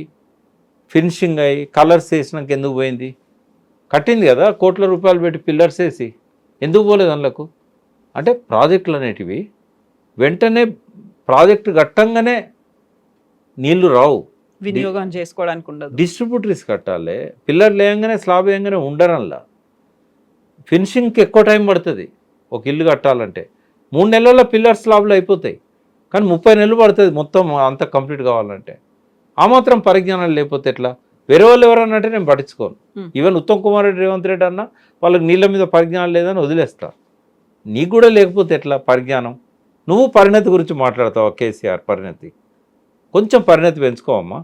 S3: ఫినిషింగ్ అయ్యి కలర్స్ వేసినాక ఎందుకు పోయింది? కట్టింది కదా కోట్ల రూపాయలు పెట్టి పిల్లర్స్ వేసి, ఎందుకు పోలేదు అందులకు? అంటే ప్రాజెక్టులు అనేటివి వెంటనే ప్రాజెక్టు కట్టంగానే నీళ్లు రావు,
S2: వినియోగం చేసుకోవడానికి ఉండదు,
S3: డిస్ట్రిబ్యూటరీస్ కట్టాలి. పిల్లర్లు వేయంగానే స్లాబ్ వేయంగానే ఉండరల్లా. ఫినిషింగ్కి ఎక్కువ టైం పడుతుంది. ఒక ఇల్లు కట్టాలంటే 3 నెలల్లో పిల్లర్ స్లాబ్లు అయిపోతాయి, కానీ 30 నెలలు పడుతుంది మొత్తం అంతా కంప్లీట్ కావాలంటే. ఆ మాత్రం పరిజ్ఞానం లేకపోతే ఎట్లా? వేరే వాళ్ళు ఎవరన్నా అంటే నేను పట్టించుకోను. ఈవెన్ ఉత్తమ్ కుమార్ రెడ్డి, రేవంత్ రెడ్డి అన్న వాళ్ళకి నీళ్ళ మీద పరిజ్ఞానం లేదని వదిలేస్తా. నీకు కూడా లేకపోతే ఎట్లా పరిజ్ఞానం? నువ్వు పరిణతి గురించి మాట్లాడతావా? కేసీఆర్ పరిణతి కొంచెం పరిణతి పెంచుకోవమ్మా.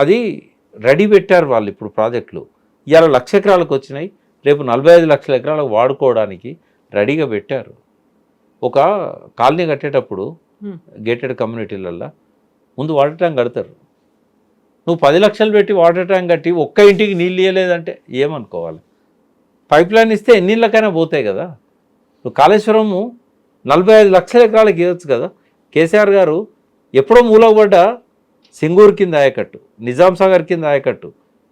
S3: అది రెడీ పెట్టారు వాళ్ళు ఇప్పుడు ప్రాజెక్టులు. ఇవాళ 1,00,000 ఎకరాలకు వచ్చినాయి, రేపు 45 లక్షల ఎకరాలకు వాడుకోవడానికి రెడీగా పెట్టారు. ఒక కాలనీ కట్టేటప్పుడు గేటెడ్ కమ్యూనిటీలల్లో ముందు వాటర్ ట్యాంక్ కడతారు. నువ్వు 10 లక్షలు పెట్టి వాటర్ ట్యాంక్ కట్టి ఒక్క ఇంటికి నీళ్ళు ఇవ్వలేదంటే ఏమనుకోవాలి? పైప్ లైన్ ఇస్తే ఎన్నిళ్ళకైనా పోతాయి కదా. నువ్వు కాళేశ్వరము 45 లక్షల ఎకరాలకు ఇవ్వచ్చు కదా. కేసీఆర్ గారు ఎప్పుడో మూలకపడ్డ సింగూరు కింద ఆయకట్టు, నిజాం సాగర్ కింద ఆయకట్టు,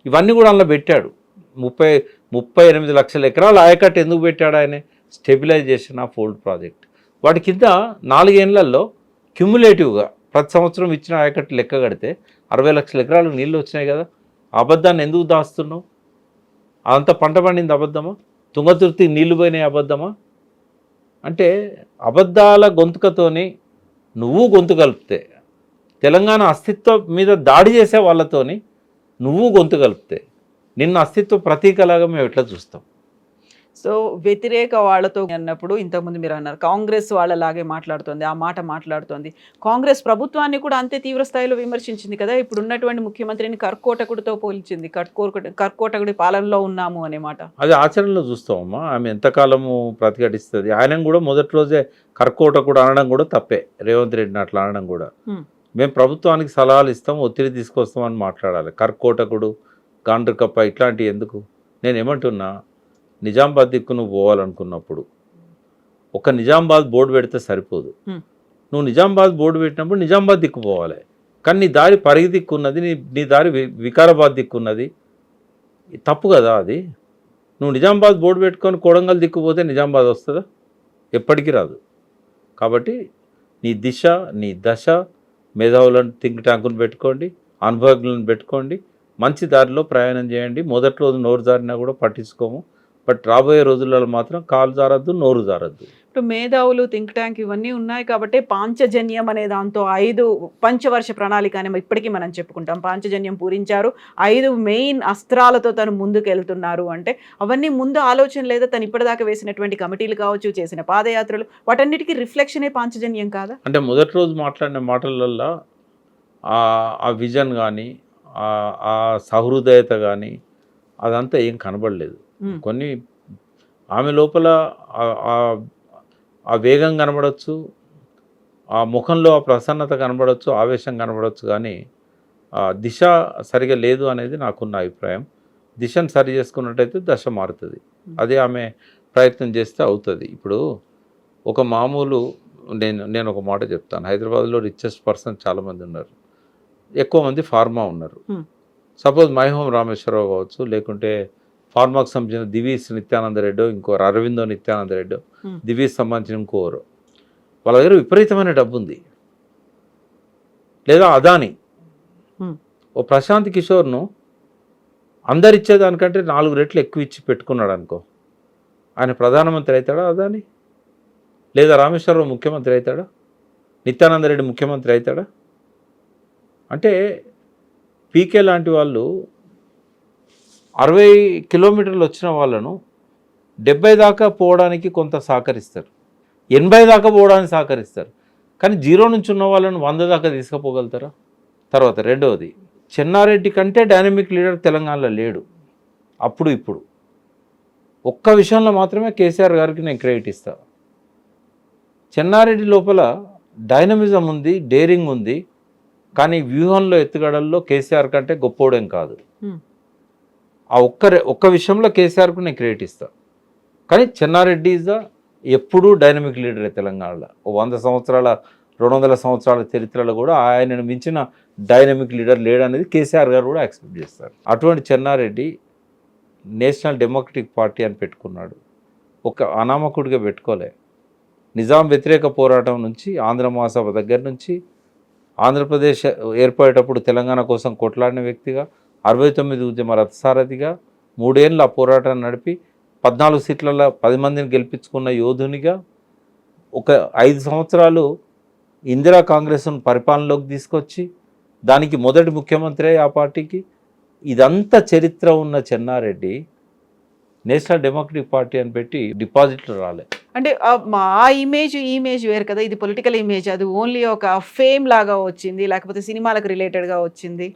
S3: ఇవన్నీ కూడా అందులో పెట్టాడు. 38 లక్షల ఎకరాల ఆయకట్టు ఎందుకు పెట్టాడు ఆయన? Stabilization of old project. వాటి కింద 4 ఏళ్లలో క్యుములేటివ్గా ప్రతి సంవత్సరం ఇచ్చిన ఆయకట్టు లెక్క కడితే 60 లక్షల ఎకరాలకు నీళ్ళు వచ్చినాయి కదా. అబద్ధాన్ని ఎందుకు దాస్తున్నావు? అంత పంట పండింది అబద్ధమా? తుంగతుర్తి నీళ్లు పోయినాయి అబద్ధమా? అంటే అబద్ధాల గొంతుకతోని నువ్వు గొంతు కలిపితే, తెలంగాణ అస్తిత్వం మీద దాడి చేసే వాళ్ళతోని నువ్వు గొంతు కలిపితే నిన్న అస్తిత్వ ప్రతీకలాగా మేము ఎట్లా చూస్తాం?
S2: సో వ్యతిరేక వాళ్ళతో అన్నప్పుడు ఇంతకుముందు మీరు అన్నారు కాంగ్రెస్ వాళ్ళలాగే మాట్లాడుతోంది, ఆ మాట మాట్లాడుతోంది. కాంగ్రెస్ ప్రభుత్వాన్ని కూడా అంతే తీవ్ర స్థాయిలో విమర్శించింది కదా. ఇప్పుడు ఉన్నటువంటి ముఖ్యమంత్రిని కర్కోటకుడితో పోల్చింది. కర్కోటకుడి పాలనలో ఉన్నాము అనే మాట.
S3: అది ఆచరణలో చూస్తామమ్మా. ఆమె ఎంతకాలము ప్రతిఘటిస్తుంది. ఆయన కూడా మొదటి రోజే కర్కోటకుడు అనడం కూడా తప్పే. రేవంత్ రెడ్డిని అట్లా అనడం కూడా. మేము ప్రభుత్వానికి సలహాలు ఇస్తాం, ఒత్తిడి తీసుకొస్తామని మాట్లాడాలి. కర్కోటకుడు, గాండ్రకప్ప ఇట్లాంటివి ఎందుకు? నేను ఏమంటున్నా, నిజామాబాద్ దిక్కు నువ్వు పోవాలనుకున్నప్పుడు ఒక నిజామాబాద్ బోర్డు పెడితే సరిపోదు. నువ్వు నిజామాబాద్ బోర్డు పెట్టినప్పుడు నిజామాబాద్ దిక్కు పోవాలి. కానీ నీ దారి పరిగి దిక్కున్నది, నీ దారి వికారాబాద్ దిక్కున్నది. తప్పు కదా అది. నువ్వు నిజామాబాద్ బోర్డు పెట్టుకొని కొడంగల్ దిక్కుపోతే నిజామాబాద్ వస్తుందా? ఎప్పటికీ రాదు. కాబట్టి నీ దిశ, నీ దశ, మేధావులను థింక్ ట్యాంకును పెట్టుకోండి, అనుభవజ్ఞులను పెట్టుకోండి, మంచి దారిలో ప్రయాణం చేయండి. మొదటి రోజు నోరు జారినా కూడా పట్టించుకోము. బట్ రాబోయే రోజులలో మాత్రం కాలు జారద్దు, నోరు జారద్దు.
S2: ఇప్పుడు మేధావులు, థింక్ ట్యాంక్ ఇవన్నీ ఉన్నాయి కాబట్టి పాంచజన్యం అనే దాంతో 5 పంచవర్ష ప్రణాళిక అని ఇప్పటికీ మనం చెప్పుకుంటాం. పాంచజన్యం పూరించారు, 5 మెయిన్ అస్త్రాలతో తను ముందుకు వెళ్తున్నారు అంటే అవన్నీ ముందు ఆలోచన లేదా? తను ఇప్పటిదాకా వేసినటువంటి కమిటీలు కావచ్చు, చేసిన పాదయాత్రలు, వాటన్నిటికీ రిఫ్లెక్షనే పాంచజన్యం కాదా?
S3: అంటే మొదటి రోజు మాట్లాడిన మాటలల్లో ఆ విజన్ కానీ, ఆ సహృదయత కానీ అదంతా ఏం కనబడలేదు. కొన్ని ఆమె లోపల ఆ వేగం కనబడవచ్చు, ఆ ముఖంలో ఆ ప్రసన్నత కనబడవచ్చు, ఆవేశం కనబడవచ్చు, కానీ దిశ సరిగా లేదు అనేది నాకున్న అభిప్రాయం. దిశను సరి చేసుకున్నట్టయితే దశ మారుతుంది. అదే ఆమె ప్రయత్నం చేస్తే అవుతుంది. ఇప్పుడు ఒక మామూలు నేను ఒక మాట చెప్తాను. హైదరాబాద్లో రిచెస్ట్ పర్సన్ చాలామంది ఉన్నారు, ఎక్కువ మంది ఫార్మా ఉన్నారు. సపోజ్ మైహోం రామేశ్వరరావు కావచ్చు, లేకుంటే ఫార్మాకు సంబంధించిన దివీస్ నిత్యానంద రెడ్డో, ఇంకోరు అరవిందో నిత్యానంద రెడ్డో, దివీస్ సంబంధించిన ఇంకోరు, వాళ్ళ దగ్గర విపరీతమైన డబ్బు ఉంది. లేదా అదాని, ఓ ప్రశాంత్ కిషోర్ను అందరిచ్చేదానికంటే 4 రెట్లు ఎక్కువ ఇచ్చి పెట్టుకున్నాడు అనుకో, ఆయన ప్రధానమంత్రి అవుతాడా అదాని? లేదా రామేశ్వరరావు ముఖ్యమంత్రి అవుతాడా? నిత్యానంద రెడ్డి ముఖ్యమంత్రి అవుతాడా? అంటే పీకే లాంటి వాళ్ళు 60 కిలోమీటర్లు వచ్చిన వాళ్ళను 70 దాకా పోవడానికి కొంత సహకరిస్తారు, 80 దాకా పోవడానికి సహకరిస్తారు. కానీ 0 నుంచి ఉన్న వాళ్ళను 100 దాకా తీసుకుపోగలుగుతారా? తర్వాత రెండవది, చెన్నారెడ్డి కంటే డైనమిక్ లీడర్ తెలంగాణలో లేడు. అప్పుడు ఇప్పుడు ఒక్క విషయంలో మాత్రమే కేసీఆర్ గారికి నేను క్రెడిట్ ఇస్తాను. చెన్నారెడ్డి లోపల డైనమిజం ఉంది, డేరింగ్ ఉంది, కానీ వ్యూహంలో ఎత్తుగడల్లో కేసీఆర్ కంటే గొప్పోడేం కాదు. ఆ ఒక్క విషయంలో కేసీఆర్కు నేను క్రెడిట్ ఇస్తాను. కానీ చెన్నారెడ్డి ఈజ్ ఎప్పుడూ డైనమిక్ లీడరే తెలంగాణలో. 100 సంవత్సరాల 200 సంవత్సరాల చరిత్రలో కూడా ఆయనను మించిన డైనమిక్ లీడర్ లేడనేది కేసీఆర్ గారు కూడా యాక్సెప్ట్ చేస్తారు. అటువంటి చెన్నారెడ్డి నేషనల్ డెమోక్రటిక్ పార్టీ అని పెట్టుకున్నాడు, ఒక అనామకుడిగా పెట్టుకోలే. నిజాం వ్యతిరేక పోరాటం నుంచి, ఆంధ్ర మహాసభ దగ్గర నుంచి, ఆంధ్రప్రదేశ్ ఏర్పడేటప్పుడు తెలంగాణ కోసం కొట్లాడిన వ్యక్తిగా, 69 ఉద్యమ రథసారథిగా, 3 ఏళ్ళు ఆ పోరాటాన్ని నడిపి 14 సీట్లలో 10 మందిని గెలిపించుకున్న యోధునిగా, ఒక 5 సంవత్సరాలు ఇందిరా కాంగ్రెస్ను పరిపాలనలోకి తీసుకొచ్చి దానికి మొదటి ముఖ్యమంత్రి ఆ పార్టీకి. ఇదంతా చరిత్ర ఉన్న చెన్నారెడ్డి నేషనల్ డెమోక్రటిక్ పార్టీ అని పెట్టి డిపాజిట్లు రాలే.
S2: అంటే మా ఇమేజ్ వేరు కదా! ఇది పొలిటికల్ ఇమేజ్. అది ఓన్లీ ఒక ఫేమ్ లాగా వచ్చింది. లేకపోతే సినిమాలకు రిలేటెడ్‌గా వచ్చింది.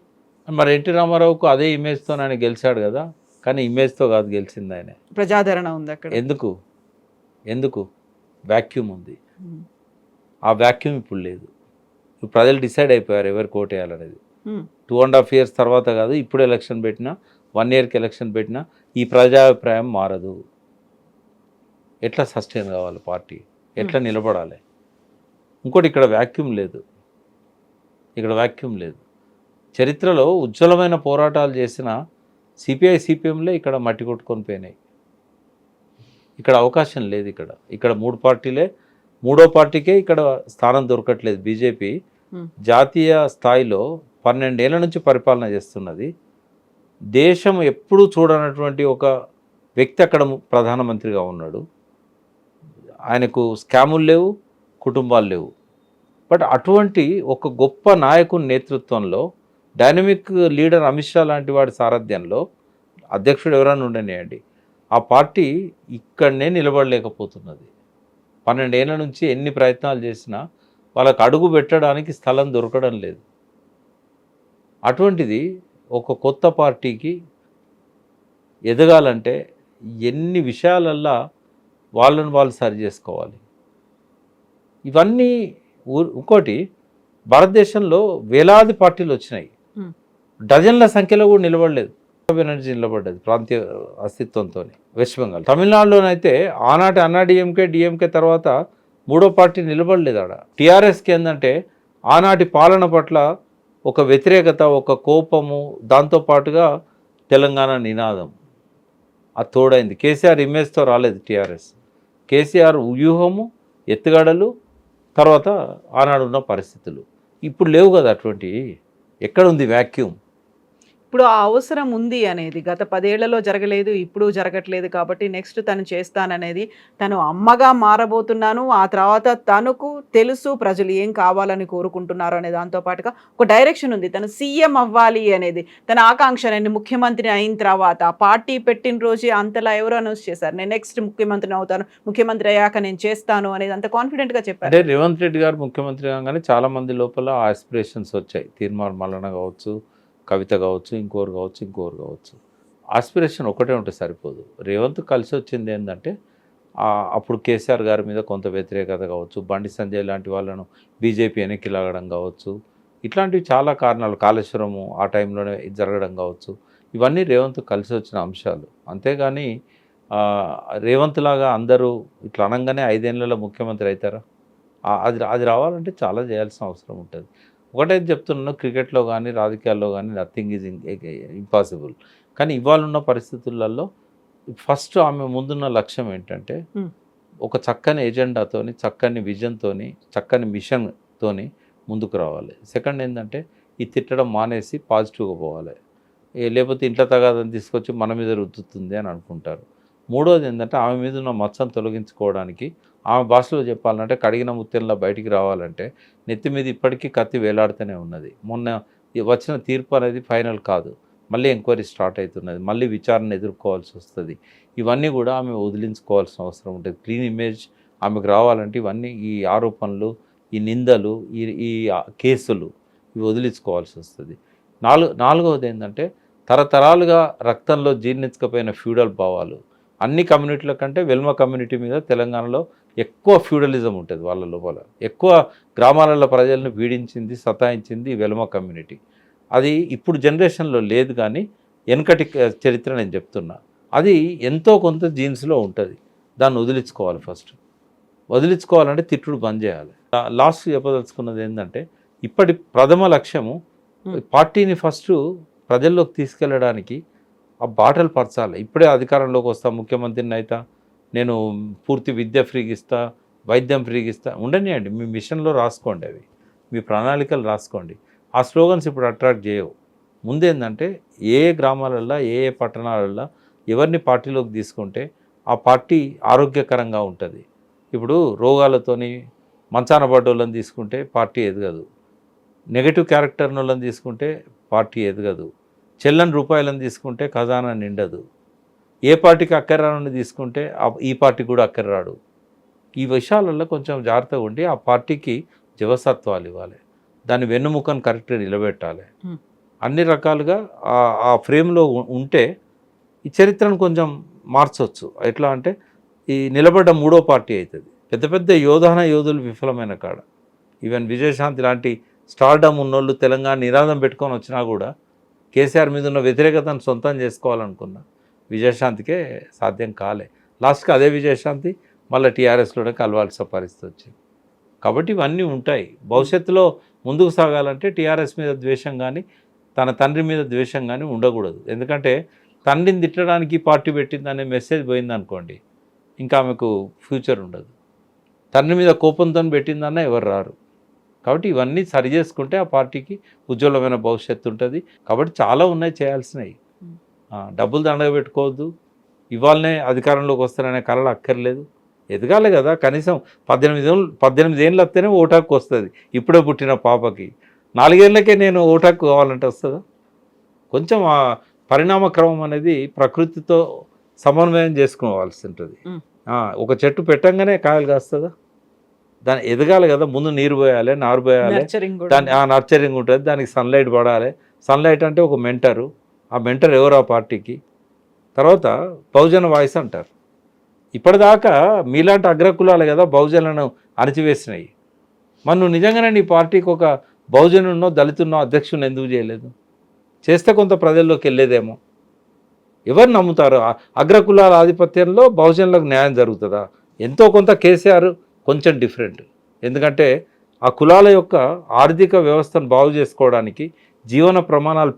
S3: మరి ఎన్టీ రామారావుకు అదే ఇమేజ్తో ఆయన గెలిచాడు కదా, కానీ ఇమేజ్తో కాదు గెలిచింది ఆయన.
S2: ప్రజాదరణ ఉంది అక్కడ.
S3: ఎందుకు ఎందుకు వాక్యూమ్ ఉంది.
S2: హ్మ్.
S3: ఆ వాక్యూమ్ ఇప్పుడు లేదు. ఇప్పుడు ప్రజలు డిసైడ్ అయిపోయారు ఎవరికి ఓటు వేయాలనేది.
S2: హ్మ్.
S3: 2.5 years తర్వాత కాదు, ఇప్పుడు ఎలక్షన్ పెట్టినా 1 yearకి ఎలక్షన్ పెట్టినా ఈ ప్రజాభిప్రాయం మారదు. ఎట్లా సస్టైన్ కావాలి పార్టీ, ఎట్లా నిలబడాలి. ఇంకోటి ఇక్కడ వాక్యూమ్ లేదు. ఇక్కడ వాక్యూమ్ లేదు. చరిత్రలో ఉజ్వలమైన పోరాటాలు చేసిన సిపిఐ సిపిఎంలే ఇక్కడ మట్టి కొట్టుకొని పోయినాయి. ఇక్కడ అవకాశం లేదు. ఇక్కడ 3 పార్టీలే, 3వ పార్టీకే ఇక్కడ స్థానం దొరకట్లేదు. బీజేపీ జాతీయ స్థాయిలో 12 ఏళ్ల నుంచి పరిపాలన చేస్తున్నది. దేశం ఎప్పుడూ చూడనటువంటి ఒక వ్యక్తి అక్కడ ప్రధానమంత్రిగా ఉన్నాడు. ఆయనకు స్కాములు లేవు, కుటుంబాలు లేవు. బట్ అటువంటి ఒక గొప్ప నాయకుని నేతృత్వంలో, డైనమిక్ లీడర్ అమిత్ షా లాంటి వాడి సారథ్యంలో, అధ్యక్షుడు ఎవరైనా ఉండనియండి, ఆ పార్టీ ఇక్కడనే నిలబడలేకపోతున్నది. 12 ఏళ్ల నుంచి ఎన్ని ప్రయత్నాలు చేసినా వాళ్ళకు అడుగు పెట్టడానికి స్థలం దొరకడం లేదు. అటువంటిది ఒక కొత్త పార్టీకి ఎదగాలంటే ఎన్ని విషయాలల్లా వాళ్ళని వాళ్ళు సరి చేసుకోవాలి. ఇవన్నీ ఇంకోటి, భారతదేశంలో వేలాది పార్టీలు వచ్చినాయి, డజన్ల సంఖ్యలో కూడా నిలబడలేదు. ఎనర్జీ నిలబడ్డది ప్రాంతీయ అస్తిత్వంతో. వెస్ట్ బెంగాల్, తమిళనాడులోనైతే ఆనాటి అన్నా డిఎంకే తర్వాత 3వ పార్టీ నిలబడలేదు. ఆడ టీఆర్ఎస్కి ఏంటంటే ఆనాటి పాలన పట్ల ఒక వ్యతిరేకత, ఒక కోపము, దాంతోపాటుగా తెలంగాణ నినాదం అది తోడైంది. కేసీఆర్ ఇమేజ్తో రాలేదు టీఆర్ఎస్. కేసీఆర్ వ్యూహము, ఎత్తుగడలు, తర్వాత ఆనాడు ఉన్న పరిస్థితులు. ఇప్పుడు లేవు కదా అటువంటి. ఎక్కడుంది వాక్యూమ్?
S2: ఇప్పుడు ఆ అవసరం ఉంది అనేది గత 10 ఏళ్లలో జరగలేదు, ఇప్పుడు జరగట్లేదు కాబట్టి నెక్స్ట్ తను చేస్తాననేది, తను అమ్మగా మారబోతున్నాను, ఆ తర్వాత తనకు తెలుసు ప్రజలు ఏం కావాలని కోరుకుంటున్నారు అనే దాంతో పాటుగా ఒక డైరెక్షన్ ఉంది. తను సీఎం అవ్వాలి అనేది తన ఆకాంక్ష. నేను ముఖ్యమంత్రి అయిన తర్వాత, పార్టీ పెట్టిన రోజే అంతలా ఎవరు అనౌన్స్ చేశారు, నేను నెక్స్ట్ ముఖ్యమంత్రిని అవుతాను, ముఖ్యమంత్రి అయ్యాక నేను చేస్తాను అనేది అంత కాన్ఫిడెంట్గా చెప్పారు.
S3: అంటే రేవంత్ రెడ్డి గారు ముఖ్యమంత్రి కాగానే చాలామంది లోపల ఆస్పిరేషన్స్ వచ్చాయి. తీర్మార్ మల్లన కావచ్చు, కవిత కావచ్చు, ఇంకోరు కావచ్చు. ఆస్పిరేషన్ ఒకటే ఉంటే సరిపోదు. రేవంత్ కలిసి వచ్చింది ఏంటంటే, అప్పుడు కేసీఆర్ గారి మీద కొంత వ్యతిరేకత కావచ్చు, బండి సంజయ్ లాంటి వాళ్ళను బీజేపీ వెనక్కి లాగడం కావచ్చు, ఇట్లాంటివి చాలా కారణాలు, కాళేశ్వరము ఆ టైంలోనే జరగడం కావచ్చు, ఇవన్నీ రేవంత్ కలిసి వచ్చిన అంశాలు. అంతేగాని రేవంత్ లాగా అందరూ ఇట్లా అనగానే 5 ఏళ్లలో ముఖ్యమంత్రి అవుతారా? అది రావాలంటే చాలా చేయాల్సిన అవసరం ఉంటుంది. ఒకటైతే చెప్తున్నాను, క్రికెట్లో కానీ రాజకీయాల్లో కానీ నథింగ్ ఈజ్ ఇంపాసిబుల్. కానీ ఇవాళ ఉన్న పరిస్థితులలో ఫస్ట్ ఆమె ముందున్న లక్ష్యం ఏంటంటే, ఒక చక్కని ఎజెండాతోని, చక్కని విజన్తోని, చక్కని మిషన్తోని ముందుకు రావాలి. సెకండ్ ఏంటంటే, ఈ తిట్టడం మానేసి పాజిటివ్గా పోవాలి. లేకపోతే ఇంట్లో తగాదని తీసుకొచ్చి మన మీద రుద్దుతుంది అని అనుకుంటారు. మూడోది ఏంటంటే, ఆమె మీద ఉన్న మచ్చను తొలగించుకోవడానికి, ఆమె భాషలో చెప్పాలంటే కడిగిన ముత్యంలా బయటికి రావాలంటే నెత్తి మీద ఇప్పటికీ కత్తి వేలాడుతూనే ఉన్నది. మొన్న వచ్చిన తీర్పు అనేది ఫైనల్ కాదు, మళ్ళీ ఎంక్వైరీ స్టార్ట్ అవుతున్నది, మళ్ళీ విచారణ ఎదుర్కోవాల్సి వస్తుంది. ఇవన్నీ కూడా ఆమె వదిలించుకోవాల్సిన అవసరం ఉంటుంది. క్లీన్ ఇమేజ్ ఆమెకు రావాలంటే ఇవన్నీ, ఈ ఆరోపణలు, ఈ నిందలు, ఈ కేసులు, ఇవి వదిలించుకోవాల్సి వస్తుంది. నాలుగవది ఏంటంటే, తరతరాలుగా రక్తంలో జీర్ణించకపోయిన ఫ్యూడల్ భావాలు, అన్ని కమ్యూనిటీల కంటే వెల్మ కమ్యూనిటీ మీద తెలంగాణలో ఎక్కువ ఫ్యూడలిజం ఉంటుంది. వాళ్ళ లోపల ఎక్కువ గ్రామాలలో ప్రజలను పీడించింది, సతాయించింది వెల్మ కమ్యూనిటీ. అది ఇప్పుడు జనరేషన్లో లేదు, కానీ వెనకటి చరిత్ర నేను చెప్తున్నా. అది ఎంతో కొంత జీన్స్లో ఉంటుంది. దాన్ని వదిలించుకోవాలి. ఫస్ట్ వదిలించుకోవాలంటే తిట్టుడు బంద్ చేయాలి. లాస్ట్ చెప్పదలుచుకున్నది ఏంటంటే, ఇప్పటి ప్రథమ లక్ష్యము పార్టీని ఫస్ట్ ప్రజల్లోకి తీసుకెళ్ళడానికి ఆ బాటలు పరచాలి. ఇప్పుడే అధికారంలోకి వస్తా, ముఖ్యమంత్రిని అయితే నేను పూర్తి విద్య ఫ్రీగా ఇస్తా, వైద్యం ఫ్రీగా ఇస్తా, ఉండనియండి. మీ మిషన్లో రాసుకోండి, అవి మీ ప్రణాళికలు రాసుకోండి. ఆ స్లోగన్స్ ఇప్పుడు అట్రాక్ట్ చేయవు. ముందేంటంటే, ఏ గ్రామాలల్లో, ఏ పట్టణాలల్లో ఎవరిని పార్టీలోకి తీసుకుంటే ఆ పార్టీ ఆరోగ్యకరంగా ఉంటుంది. ఇప్పుడు రోగాలతోని మంచాన పడ్డోళ్ళని తీసుకుంటే పార్టీ ఎదగదు. నెగటివ్ క్యారెక్టర్ని వాళ్ళని తీసుకుంటే పార్టీ ఎదగదు. చెల్లని రూపాయలను తీసుకుంటే ఖజానా నిండదు. ఏ పార్టీకి అక్కర్రాను తీసుకుంటే ఈ పార్టీ కూడా అక్కర్రాడు. ఈ విషయాలలో కొంచెం జాగ్రత్తగా ఉండి ఆ పార్టీకి జవసత్వాలు ఇవ్వాలి, దాని వెన్నుముకను కరెక్ట్గా నిలబెట్టాలి. అన్ని రకాలుగా ఆ ఫ్రేమ్లో ఉంటే ఈ చరిత్రను కొంచెం మార్చవచ్చు. ఎట్లా అంటే ఈ నిలబడ్డ మూడో పార్టీ అవుతుంది. పెద్ద పెద్ద యోధులు విఫలమైన కాడ, ఈవెన్ విజయశాంతి లాంటి స్టార్డమ్ ఉన్నోళ్ళు తెలంగాణ నినాదం పెట్టుకొని వచ్చినా కూడా కేసీఆర్ మీద ఉన్న వ్యతిరేకతను సొంతం చేసుకోవాలనుకున్నా విజయశాంతికే సాధ్యం కాలే. లాస్ట్కి అదే విజయశాంతి మళ్ళీ టీఆర్ఎస్లోనే కలవాల్సిన పరిస్థితి వచ్చింది. కాబట్టి ఇవన్నీ ఉంటాయి. భవిష్యత్తులో ముందుకు సాగాలంటే టీఆర్ఎస్ మీద ద్వేషం కానీ తన తండ్రి మీద ద్వేషం కానీ ఉండకూడదు. ఎందుకంటే తండ్రిని తిట్టడానికి పార్టీ పెట్టిందనే మెసేజ్ పోయిందనుకోండి, ఇంకా ఆమెకు ఫ్యూచర్ ఉండదు. తండ్రి మీద కోపంతో పెట్టిందన్న ఎవరు రారు. కాబట్టి ఇవన్నీ సరి చేసుకుంటే ఆ పార్టీకి ఉజ్వలమైన భవిష్యత్తు ఉంటుంది. కాబట్టి చాలా ఉన్నాయి చేయాల్సినవి. డబ్బులు దండగా పెట్టుకోవద్దు, ఇవాళనే అధికారంలోకి వస్తారనే కళలు అక్కర్లేదు. ఎదగాలి కదా, కనీసం 18 ఏళ్ళు వస్తేనే ఓటు హక్కు వస్తుంది. ఇప్పుడే పుట్టిన పాపకి 4 ఏళ్ళకే నేను ఓటు హక్కు కావాలంటే వస్తుందా? కొంచెం ఆ పరిణామ క్రమం అనేది ప్రకృతితో సమన్వయం చేసుకోవాల్సి ఉంటుంది. ఒక చెట్టు పెట్టంగానే కాయలు కాస్తుందా? దాన్ని ఎదగాలి కదా, ముందు నీరు పోయాలి, నారు పోయాలి, దాన్ని నర్చరింగ్ ఉంటుంది, దానికి సన్లైట్ పడాలి. సన్లైట్ అంటే ఒక మెంటరు, ఆ మెంటర్ ఎవరు ఆ పార్టీకి. తర్వాత బహుజన వాయిస్ అంటారు. ఇప్పటిదాకా మీలాంటి అగ్రకులాలు కదా బహుజనులను అణచివేసినాయి. మరి నువ్వు నిజంగానే నీ పార్టీకి ఒక బహుజనున్నో దళితున్నో అధ్యక్షుని ఎందుకు చేయలేదు? చేస్తే కొంత ప్రజల్లోకి వెళ్ళేదేమో. ఎవరు నమ్ముతారు? అగ్రకులాల ఆధిపత్యంలో బహుజనులకు న్యాయం జరుగుతుందా? ఎంతో కొంత కేసీఆర్ కొంచెం డిఫరెంట్. ఎందుకంటే ఆ కులాల యొక్క ఆర్థిక వ్యవస్థను బాగు చేసుకోవడానికి, జీవన ప్రమాణాలు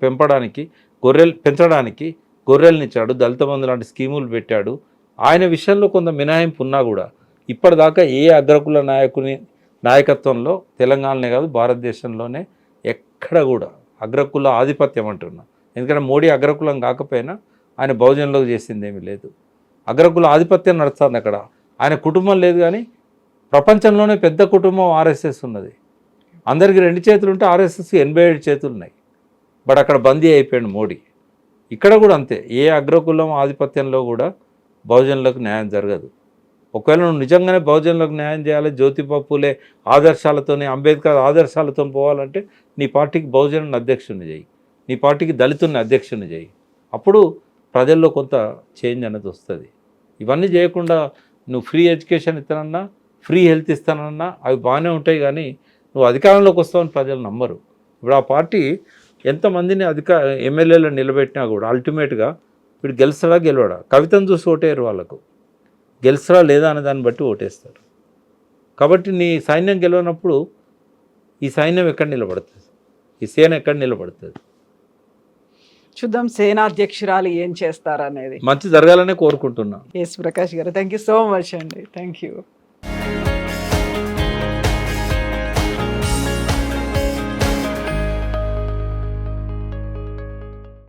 S3: పెంచడానికి గొర్రెలనిచ్చాడు, దళిత బంధు లాంటి స్కీములు పెట్టాడు. ఆయన విషయంలో కొంత మినహాయింపు ఉన్నా కూడా ఇప్పటిదాకా ఏ అగ్రకుల నాయకత్వంలో తెలంగాణనే కాదు భారతదేశంలోనే ఎక్కడ కూడా అగ్రకుల ఆధిపత్యం అంటున్నా. ఎందుకంటే మోడీ అగ్రకులం కాకపోయినా ఆయన బహుజనులకు చేసింది ఏమీ లేదు. అగ్రకుల ఆధిపత్యం నడుస్తుంది అక్కడ. ఆయన కుటుంబం లేదు, కానీ ప్రపంచంలోనే పెద్ద కుటుంబం ఆర్ఎస్ఎస్ ఉన్నది. అందరికీ 2 చేతులు ఉంటే ఆర్ఎస్ఎస్కి 87 చేతులు ఉన్నాయి. బట్ అక్కడ బందీ అయిపోయాడు మోడీ. ఇక్కడ కూడా అంతే, ఏ అగ్రకులం ఆధిపత్యంలో కూడా బహుజనులకు న్యాయం జరగదు. ఒకవేళ నువ్వు నిజంగానే బహుజనులకు న్యాయం చేయాలి, జ్యోతిబా పూలే ఆదర్శాలతోని, అంబేద్కర్ ఆదర్శాలతో పోవాలంటే నీ పార్టీకి బహుజనుని అధ్యక్షుని చేయి, నీ పార్టీకి దళితుని అధ్యక్షుని చేయి. అప్పుడు ప్రజల్లో కొంత చేంజ్ అనేది వస్తుంది. ఇవన్నీ చేయకుండా నువ్వు ఫ్రీ ఎడ్యుకేషన్ ఇస్తానన్నా, ఫ్రీ హెల్త్ ఇస్తానన్నా అవి బాగానే ఉంటాయి, కానీ నువ్వు అధికారంలోకి వస్తావని ప్రజలు నమ్మరు. ఇప్పుడు ఆ పార్టీ ఎంతమందిని ఎమ్మెల్యేలు నిలబెట్టినా కూడా అల్టిమేట్గా వీడు గెలుస్తాడా గెలవడా, కవితను చూసి ఓటేయరు. వాళ్ళకు గెలుస్తాడా లేదా అనే దాన్ని బట్టి ఓటేస్తారు. కాబట్టి నీ సైన్యం గెలవనప్పుడు ఈ సైన్యం ఎక్కడ నిలబడుతుంది, ఈ సేన ఎక్కడ నిలబడుతుంది?
S2: చూద్దాం సేనాధ్యక్షురాలు ఏం చేస్తారనేది.
S3: మంచి జరగాలనే కోరుకుంటున్నా.
S2: ఎస్ ప్రకాష్ గారు, థ్యాంక్ యూ సో మచ్ అండి. Thank you.